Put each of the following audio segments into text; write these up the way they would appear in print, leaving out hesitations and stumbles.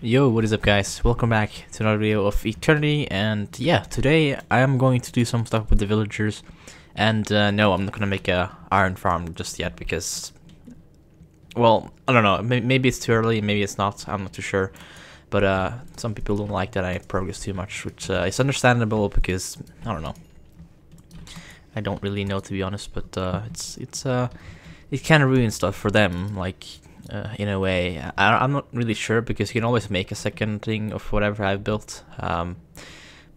Yo, what is up guys? Welcome back to another video of Eternity, and yeah, today I am going to do some stuff with the villagers. And no, I'm not gonna make a iron farm just yet because, well, I don't know, maybe it's too early, maybe it's not, I'm not too sure. But some people don't like that I progress too much, which is understandable because, I don't know. I don't really know, to be honest, but it kind of ruins stuff for them, like, in a way. I'm not really sure because you can always make a second thing of whatever I've built. But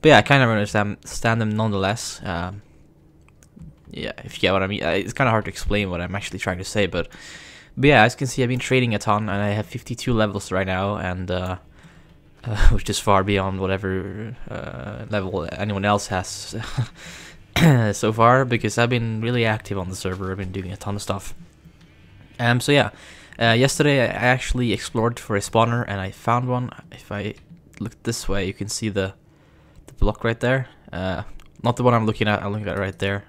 yeah, I kind of understand them nonetheless. Yeah, if you get what I mean. It's kind of hard to explain what I'm actually trying to say, but yeah, as you can see, I've been trading a ton, and I have 52 levels right now, and which is far beyond whatever level anyone else has so far, because I've been really active on the server. I've been doing a ton of stuff. So yeah, yesterday I actually explored for a spawner, and I found one. If I look this way, you can see the block right there. Not the one I'm looking at. I'm looking at right there,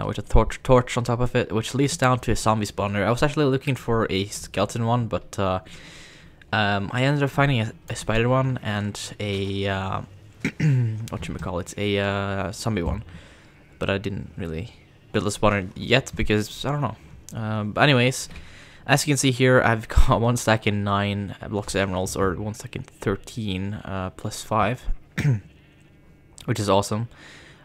with a torch on top of it, which leads down to a zombie spawner. I was actually looking for a skeleton one, but I ended up finding a spider one and a whatchamacallit, a zombie one, but I didn't really build a spawner yet because I don't know. But anyways, as you can see here, I've got one stack in 9 blocks of emeralds, or one stack in 13 plus 5, which is awesome.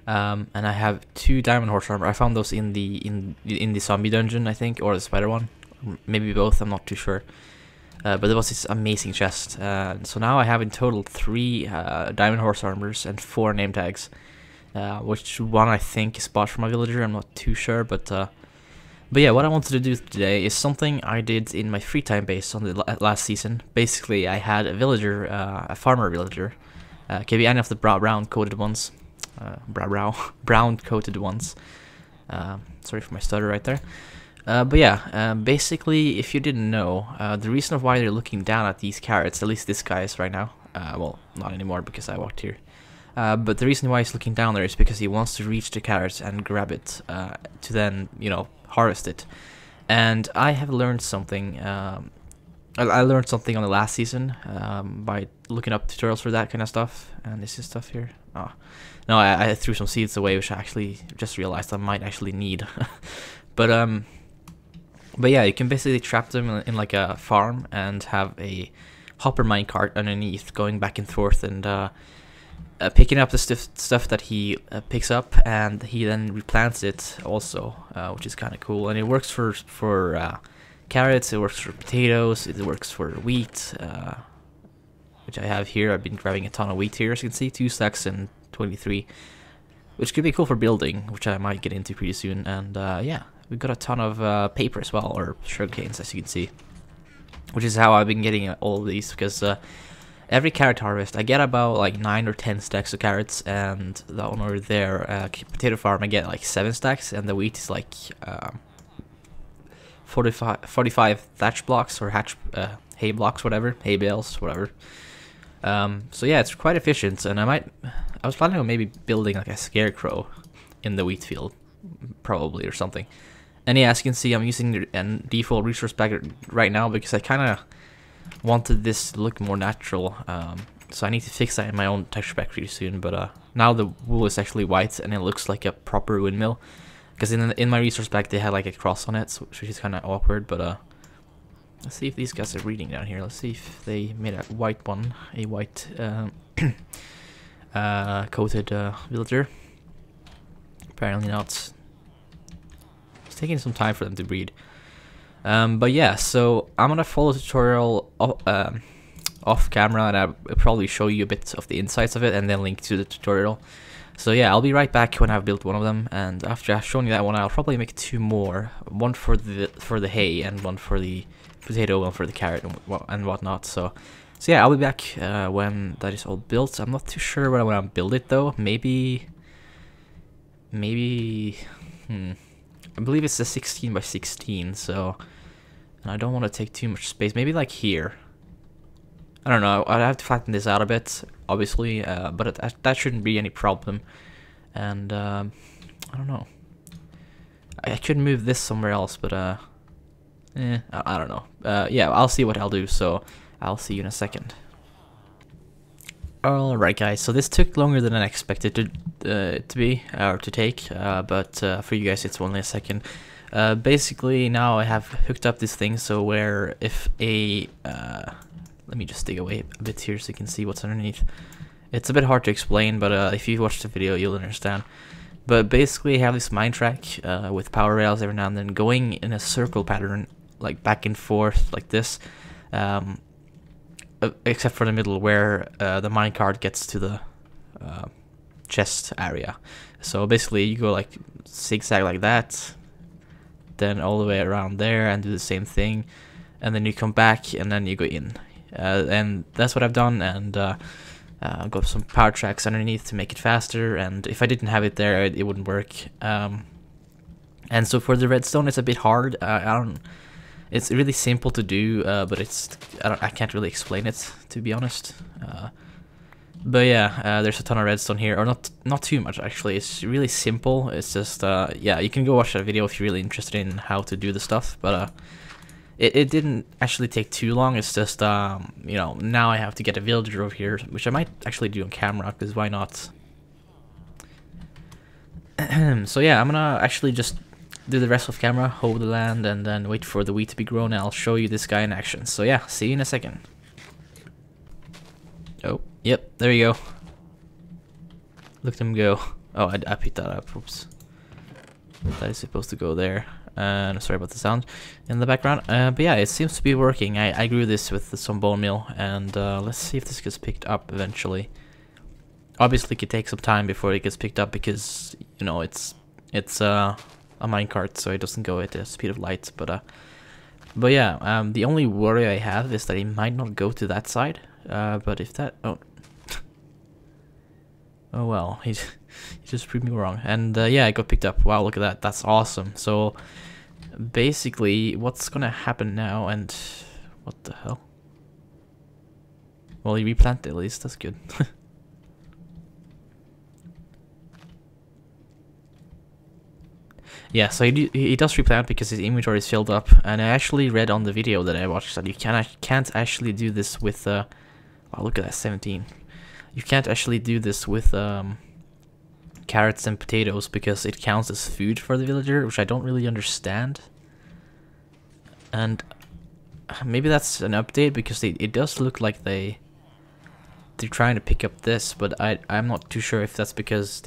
And I have 2 diamond horse armor. I found those in the zombie dungeon, I think, or the spider one, maybe both. I'm not too sure. But there was this amazing chest. So now I have in total 3 diamond horse armors and 4 name tags. Which one I think is bought from my villager. I'm not too sure, but yeah, what I wanted to do today is something I did in my free time base on the last season. Basically, I had a villager, a farmer villager. Can be any of the brown coated ones. Brown coated ones. Sorry for my stutter right there. But yeah, basically, if you didn't know, the reason of why they're looking down at these carrots, at least this guy is right now, well, not anymore because I walked here, but the reason why he's looking down there is because he wants to reach the carrots and grab it, to then, you know, harvest it. And I have learned something, I learned something on the last season, by looking up tutorials for that kind of stuff, and this is stuff here. Oh. No, I threw some seeds away, which I actually just realized I might actually need. But yeah, you can basically trap them in like a farm and have a hopper minecart underneath going back and forth and picking up the stuff that he picks up, and he then replants it also, which is kind of cool. And it works for carrots, it works for potatoes, it works for wheat, which I have here. I've been grabbing a ton of wheat here, as you can see, 2 stacks and 23, which could be cool for building, which I might get into pretty soon. And yeah, we've got a ton of paper as well, or sugar canes, as you can see, which is how I've been getting all of these, because every carrot harvest I get about like 9 or 10 stacks of carrots, and that one over there, potato farm, I get like 7 stacks, and the wheat is like 45 thatch blocks, or hay blocks, whatever, hay bales, whatever. So yeah, it's quite efficient, and I was planning on maybe building like a scarecrow in the wheat field, probably, or something. And yeah, as you can see, I'm using the default resource pack right now because I kind of wanted this to look more natural. So I need to fix that in my own texture pack pretty soon. But now the wool is actually white and it looks like a proper windmill. Because in my resource pack they had like a cross on it, so, which is kind of awkward. But let's see if these guys are reading down here. Let's see if they made a white one, a white coated villager. Apparently not. It's taking some time for them to breed. But yeah, so I'm gonna follow the tutorial off camera, and I'll probably show you a bit of the insights of it and then link to the tutorial. So yeah, I'll be right back when I've built one of them, and after I've shown you that one, I'll probably make 2 more. One for the hay, and one for the potato, one for the carrot, and whatnot. So yeah, I'll be back when that is all built. I'm not too sure when I want to build it though. Maybe I believe it's a 16 by 16, so, and I don't want to take too much space. Maybe like here. I don't know. I'd have to flatten this out a bit, obviously, but that shouldn't be any problem. And I don't know. I could move this somewhere else, but I don't know. Yeah, I'll see what I'll do. So I'll see you in a second. Alright guys, so this took longer than I expected to be, or to take, but for you guys it's only a second. Basically now I have hooked up this thing so where if a, let me just dig away a bit here so you can see what's underneath. It's a bit hard to explain, but if you watch the video you'll understand. But basically I have this mine track with power rails every now and then going in a circle pattern, like back and forth like this. Except for the middle where the minecart gets to the chest area. So basically you go like zigzag like that, then all the way around there and do the same thing, and then you come back and then you go in. And that's what I've done, and I've got some power tracks underneath to make it faster, and if I didn't have it there it wouldn't work. And so for the redstone it's a bit hard. It's really simple to do, but I can't really explain it, to be honest. But yeah, there's a ton of redstone here, or not too much actually. It's really simple. It's just yeah, you can go watch that video if you're really interested in how to do the stuff. But it didn't actually take too long. It's just you know, now I have to get a villager over here, which I might actually do on camera, because why not? So yeah, I'm gonna actually just do the rest of camera, hold the land, and then wait for the wheat to be grown, and I'll show you this guy in action. So yeah, see you in a second. Oh, yep, there you go. Look at him go. Oh, I picked that up, oops. That is supposed to go there. And sorry about the sound in the background. But yeah, it seems to be working. I grew this with some bone meal, and let's see if this gets picked up eventually. Obviously it could take some time before it gets picked up, because, you know, it's a minecart, so it doesn't go at the speed of light. But yeah, the only worry I have is that he might not go to that side. But if that, oh well, he just proved me wrong. And yeah, it got picked up. Wow, look at that. That's awesome. So basically, what's gonna happen now? And what the hell? Well, he replanted at least. That's good. Yeah, so he does replant because his inventory is filled up, and I actually read on the video that I watched that you can't actually do this with wow, look at that, 17. You can't actually do this with carrots and potatoes because it counts as food for the villager, which I don't really understand. And maybe that's an update, because it does look like they're trying to pick up this, but I'm not too sure if that's because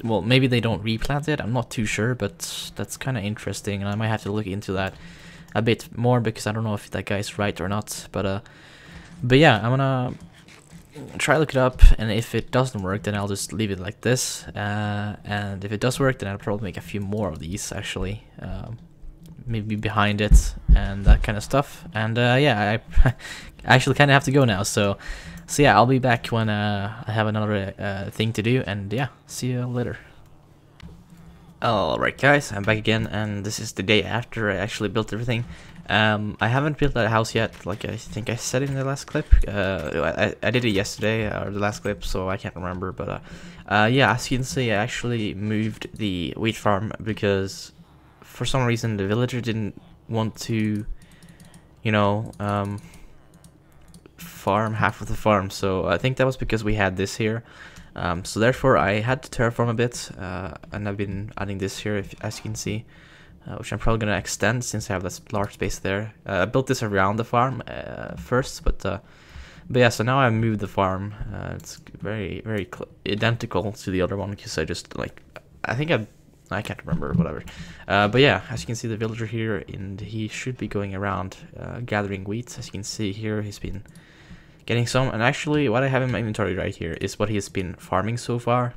well, maybe they don't replant it, I'm not too sure, but that's kind of interesting, and I might have to look into that a bit more, because I don't know if that guy's right or not. But yeah, I'm gonna try to look it up, and if it doesn't work, then I'll just leave it like this, and if it does work, then I'll probably make a few more of these, actually, maybe behind it, and that kind of stuff. And yeah, I actually kind of have to go now, so yeah, I'll be back when I have another thing to do, and yeah, see you later. Alright guys, I'm back again, and this is the day after I actually built everything. I haven't built that house yet, like I think I said in the last clip. I did it yesterday, or the last clip, so I can't remember, but yeah, as you can see, I actually moved the wheat farm because for some reason the villager didn't want to, you know, farm half of the farm. So I think that was because we had this here, so therefore I had to terraform a bit, and I've been adding this here, as you can see, which I'm probably gonna extend since I have this large space there. I built this around the farm first, but yeah, so now I moved the farm. It's very identical to the other one, because I just I can't remember, whatever. But yeah, as you can see, the villager here, and he should be going around gathering wheat. As you can see here, he's been getting some, and actually what I have in my inventory right here is what he's been farming so far.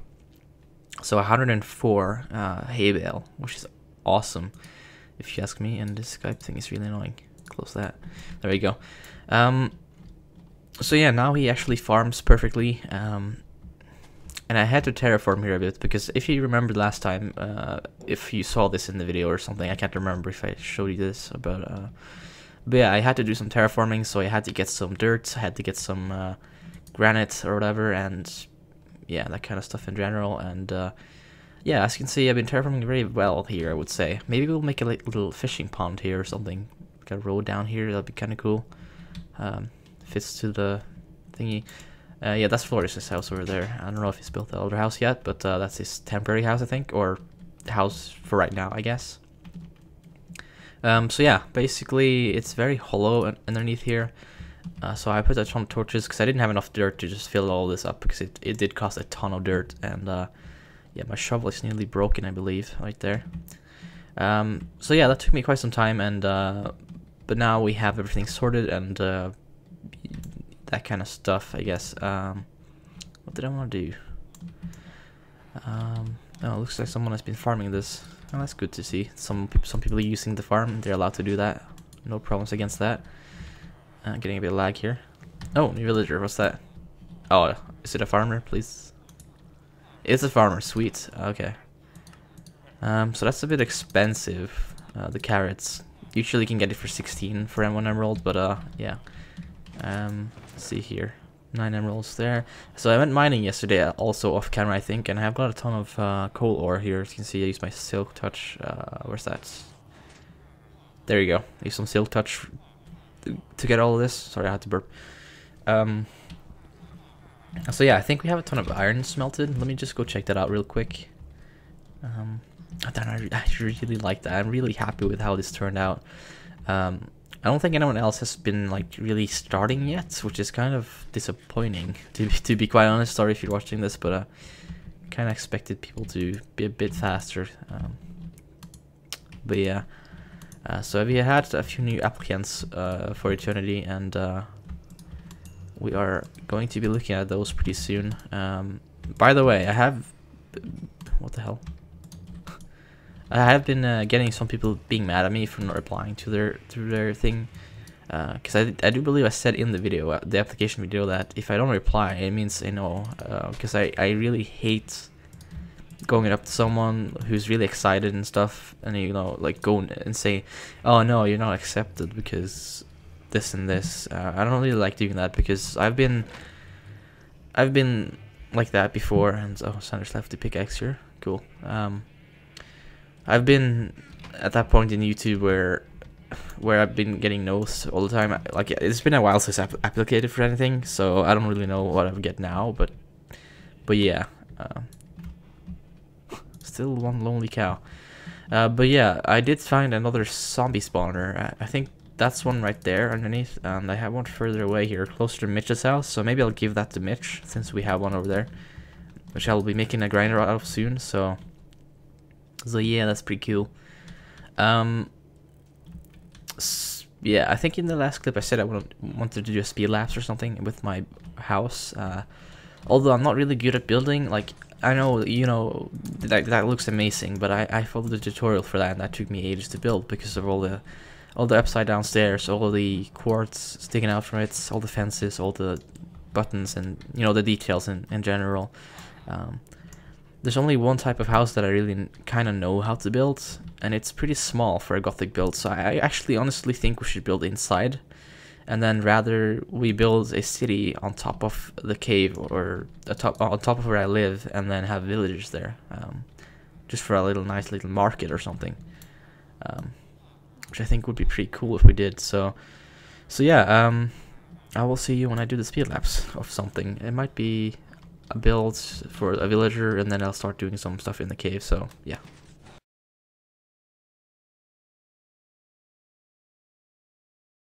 So 104 hay bale, which is awesome, if you ask me. And this Skype thing is really annoying. Close that. There you go. So yeah, now he actually farms perfectly. And I had to terraform here a bit, because if you remember last time, if you saw this in the video or something, I can't remember if I showed you this, but yeah, I had to do some terraforming, so I had to get some dirt, I had to get some granite or whatever, and yeah, that kind of stuff in general. And yeah, as you can see, I've been terraforming very well here, I would say. Maybe we'll make a little fishing pond here or something, like a road down here, that'd be kind of cool. fits to the thingy. Yeah, that's Floris's house over there. I don't know if he's built the other house yet, but that's his temporary house, I think, or house for right now, I guess. So yeah, basically it's very hollow underneath here. So I put a ton of torches because I didn't have enough dirt to just fill all this up, because it did cost a ton of dirt. And yeah, my shovel is nearly broken, I believe, right there. So yeah, that took me quite some time, and but now we have everything sorted and that kind of stuff, I guess. What did I want to do? Oh, it looks like someone has been farming this. Oh, that's good to see. Some people are using the farm. They're allowed to do that. No problems against that. Getting a bit of lag here. Oh, new villager. What's that? Oh, is it a farmer, please? It's a farmer. Sweet. Okay. So that's a bit expensive. The carrots. Usually you can get it for 16 for M1 emerald, but yeah. Let's see here. 9 emeralds there. So I went mining yesterday, also off camera, I think, and I have got a ton of coal ore here. As you can see, I used my silk touch. Where's that? There you go. I used some silk touch to get all of this. Sorry, I had to burp. So yeah, I think we have a ton of iron smelted. Let me just go check that out real quick. I really like that. I'm really happy with how this turned out. I don't think anyone else has been like really starting yet, which is kind of disappointing, to be quite honest. Sorry if you're watching this, but kind of expected people to be a bit faster. But yeah, so we had a few new applicants for Eternity, and we are going to be looking at those pretty soon. By the way, I have... What the hell? I have been getting some people being mad at me for not replying to their thing, because I do believe I said in the video, the application video, that if I don't reply, it means I know, because I really hate going up to someone who's really excited and stuff, and you know, like go and say, oh no, you're not accepted because this and this. I don't really like doing that, because I've been like that before. And oh, Sanders left the pickaxe here. Cool. I've been at that point in YouTube where I've been getting no's all the time. Like, it's been a while since I've applied for anything, so I don't really know what I would get now. But yeah, still one lonely cow. But yeah, I did find another zombie spawner. I think that's one right there underneath, and I have one further away here, closer to Mitch's house. So maybe I'll give that to Mitch, since we have one over there, which I'll be making a grinder out of soon. So yeah, that's pretty cool. Yeah, I think in the last clip I said I wanted to do a speed lapse or something with my house. Although I'm not really good at building. Like, I know, you know, that looks amazing, but I followed the tutorial for that, and that took me ages to build because of all the upside down stairs, all the quartz sticking out from it, all the fences, all the buttons, and you know, the details in general. There's only one type of house that I really kind of know how to build, and it's pretty small for a gothic build, so I actually honestly think we should build inside, and then rather we build a city on top of the cave, or on top of where I live, and then have villagers there, just for a nice little market or something, which I think would be pretty cool if we did. So yeah, I will see you when I do the speed lapse of something. It might be a build for a villager, and then I'll start doing some stuff in the cave. So yeah.